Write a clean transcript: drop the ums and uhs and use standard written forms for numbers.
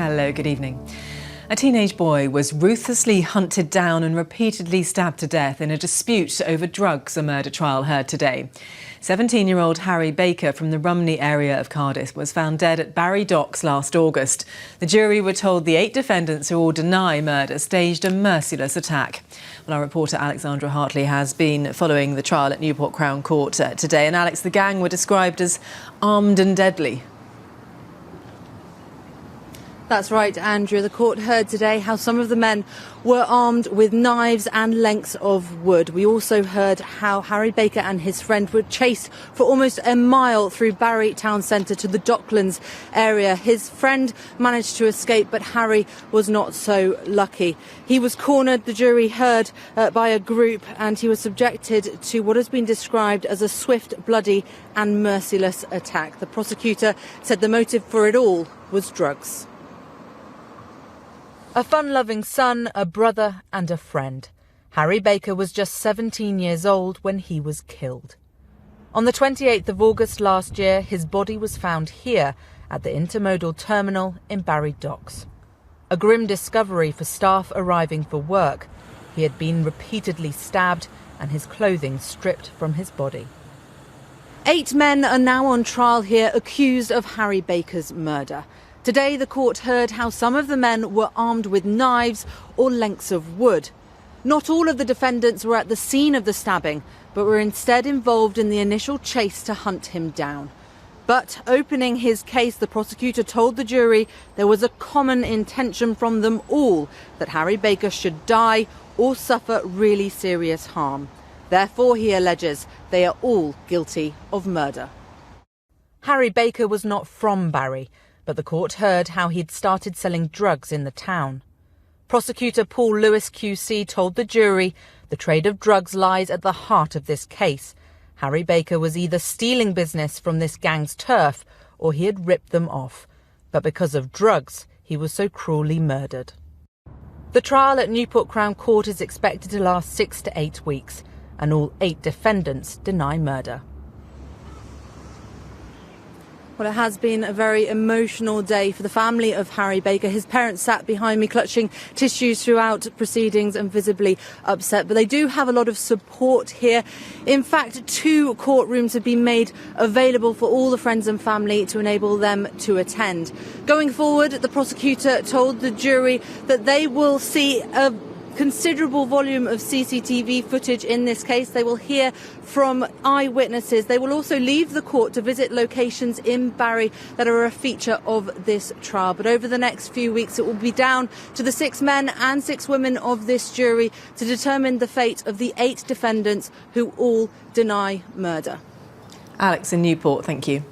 Hello, good evening. A teenage boy was ruthlessly hunted down and repeatedly stabbed to death in a dispute over drugs, a murder trial heard today. 17-year-old Harry Baker from the Rumney area of Cardiff was found dead at Barry Docks last August. The jury were told the 8 defendants who all deny murder staged a merciless attack. Well, our reporter Alexandra Hartley has been following the trial at Newport Crown Court today. And Alex, the gang were described as armed and deadly. That's right, Andrew. The court heard today how some of the men were armed with knives and lengths of wood. We also heard how Harry Baker and his friend were chased for almost a mile through Barry town centre to the Docklands area. His friend managed to escape, but Harry was not so lucky. He was cornered, the jury heard, by a group, and he was subjected to what has been described as a swift, bloody and merciless attack. The prosecutor said the motive for it all was drugs. A fun-loving son, a brother and a friend. Harry Baker was just 17 years old when he was killed. On the 28th of August last year, his body was found here at the intermodal terminal in Barry Docks. A grim discovery for staff arriving for work. He had been repeatedly stabbed and his clothing stripped from his body. 8 men are now on trial here accused of Harry Baker's murder. Today, the court heard how some of the men were armed with knives or lengths of wood. Not all of the defendants were at the scene of the stabbing, but were instead involved in the initial chase to hunt him down. But opening his case, the prosecutor told the jury there was a common intention from them all that Harry Baker should die or suffer really serious harm. Therefore, he alleges, they are all guilty of murder. Harry Baker was not from Barry, but the court heard how he'd started selling drugs in the town. Prosecutor Paul Lewis QC told the jury the trade of drugs lies at the heart of this case. Harry Baker was either stealing business from this gang's turf or he had ripped them off. But because of drugs, he was so cruelly murdered. The trial at Newport Crown Court is expected to last 6 to 8 weeks, and all 8 defendants deny murder. Well, it has been a very emotional day for the family of Harry Baker. His parents sat behind me clutching tissues throughout proceedings and visibly upset. But they do have a lot of support here. In fact, 2 courtrooms have been made available for all the friends and family to enable them to attend. Going forward, the prosecutor told the jury that they will see a considerable volume of CCTV footage in this case. They will hear from eyewitnesses. They will also leave the court to visit locations in Barry that are a feature of this trial. But over the next few weeks, it will be down to the 6 men and 6 women of this jury to determine the fate of the 8 defendants who all deny murder. Alex in Newport, thank you.